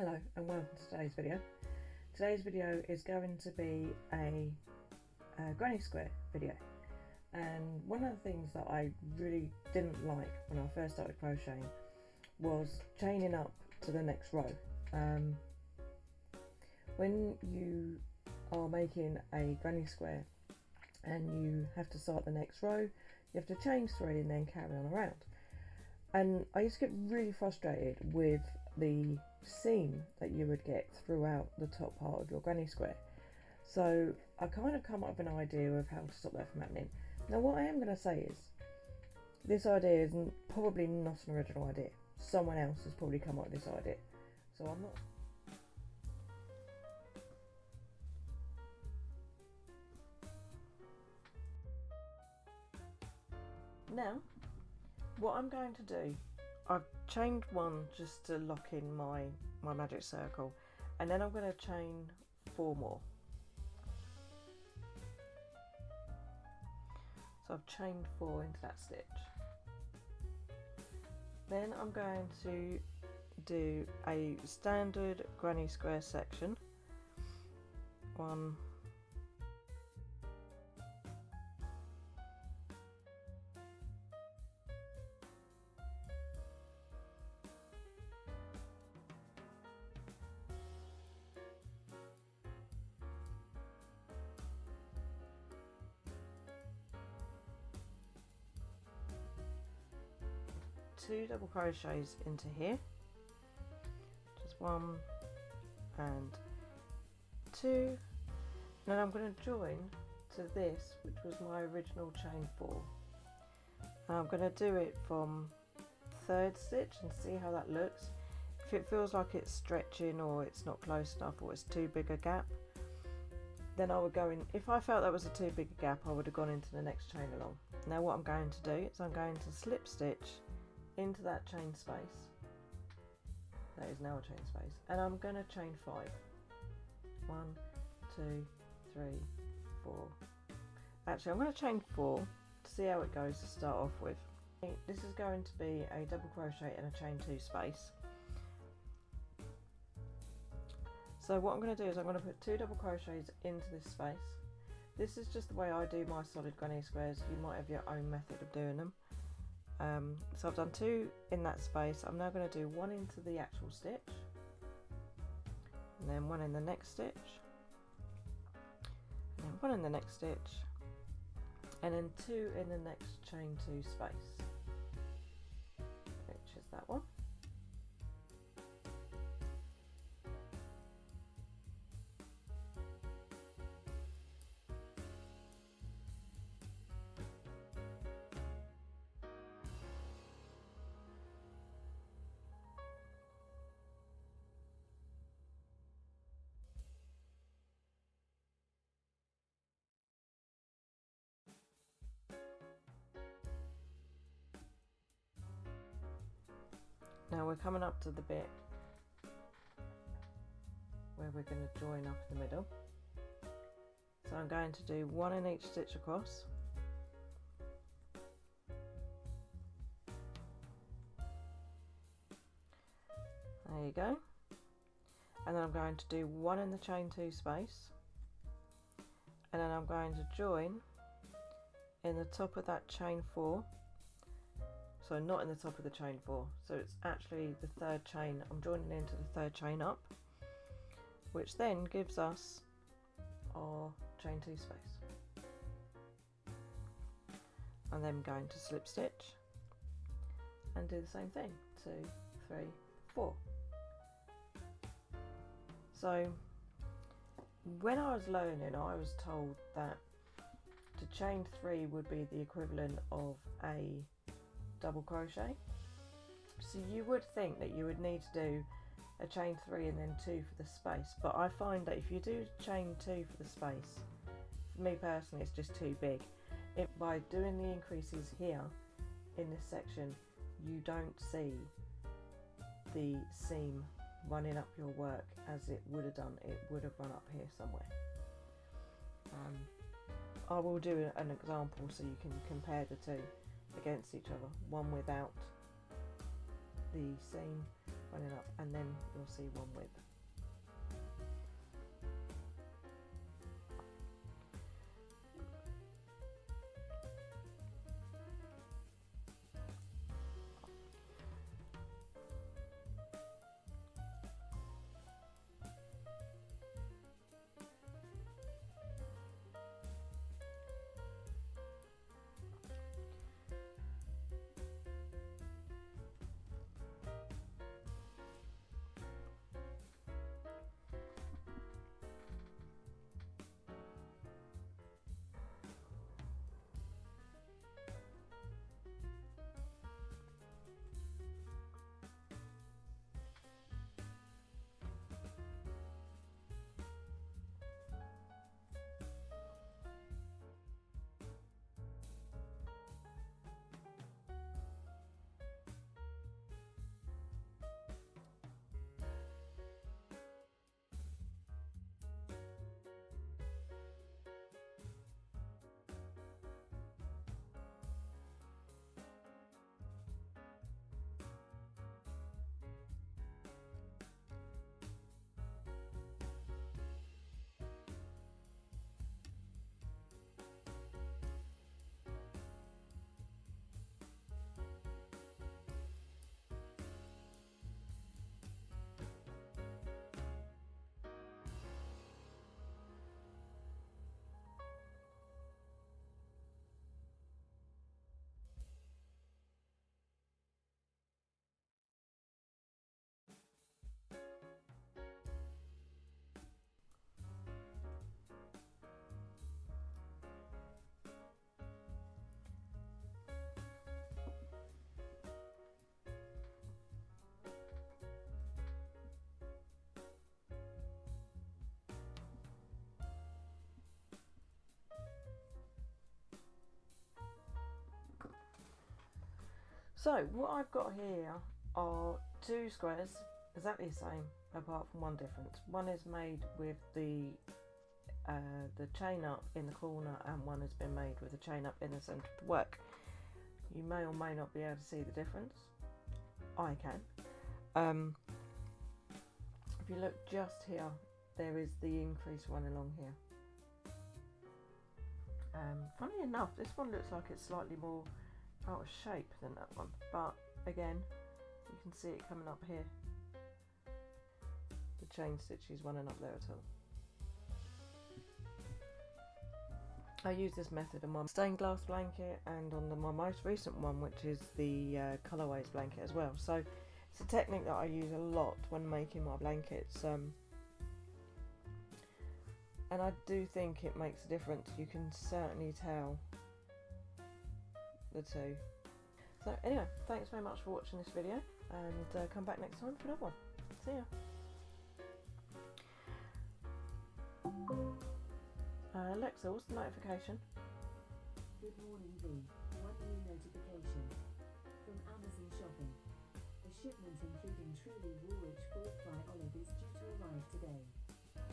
Hello and welcome to today's video. Today's video is going to be a granny square video, and one of the things that I really didn't like when I first started crocheting was chaining up to the next row. When you are making a granny square and you have to start the next row, you have to chain 3 and then carry on around. And I used to get really frustrated with the seam that you would get throughout the top part of your granny square. So I kind of come up with an idea of how to stop that from happening. Now what I am going to say is, this idea is probably not an original idea. Someone else has probably come up with this idea. So I'm not... Now, what I'm going to do, I've chained 1 just to lock in my magic circle, and then I'm going to chain 4 more. So I've chained 4 into that stitch. Then I'm going to do a standard granny square section. 1, 2 double crochets into here, just 1 and 2, and then I'm going to join to this, which was my original chain 4, and I'm going to do it from 3rd stitch and see how that looks. If it feels like it's stretching or it's not close enough or it's too big a gap, then I would go in. If I felt that was a too big a gap, I would have gone into the next chain along. Now what I'm going to do is I'm going to slip stitch into that chain space. That is now a chain space, and I'm going to chain 5. 1, 2, 3, 4. Actually, I'm going to chain 4 to see how it goes to start off with. This is going to be a double crochet and a chain 2 space. So what I'm going to do is I'm going to put 2 double crochets into this space. This is just the way I do my solid granny squares. You might have your own method of doing them. So I've done 2 in that space. I'm now going to do 1 into the actual stitch, and then 1 in the next stitch, and then 1 in the next stitch, and then 2 in the next chain 2 space, which is that one. Now we're coming up to the bit where we're going to join up in the middle. So I'm going to do 1 in each stitch across. There you go. And then I'm going to do 1 in the chain 2 space. And then I'm going to join in the top of that chain 4. So not in the top of the chain 4, so it's actually the 3rd chain. I'm joining into the 3rd chain up, which then gives us our chain 2 space. And then going to slip stitch and do the same thing. 2, 3, 4. So when I was learning, I was told that to chain 3 would be the equivalent of a double crochet. So you would think that you would need to do a chain 3 and then 2 for the space, but I find that if you do chain 2 for the space, for me personally it's just too big. By doing the increases here in this section, you don't see the seam running up your work as it would have done. It would have run up here somewhere. I will do an example so you can compare the two against each other, one without the seam running up, and then you'll see one width. So what I've got here are two squares exactly the same, apart from one difference. One is made with the chain up in the corner, and one has been made with the chain up in the centre of the work. You may or may not be able to see the difference. I can. If you look just here, there is the increase one along here. Funnily enough, this one looks like it's slightly more out of shape than that one, but again, you can see it coming up here. The chain stitches running up there at all. I use this method on my stained glass blanket and on my most recent one, which is the colourways blanket as well. So it's a technique that I use a lot when making my blankets, and I do think it makes a difference. You can certainly tell the two. So anyway, thanks very much for watching this video, and come back next time for another one. See ya. Alexa, what's the notification? Good morning, V. One new notification from Amazon Shopping. The shipment including Truly Woolwich Pork Fry Olive is due to arrive today.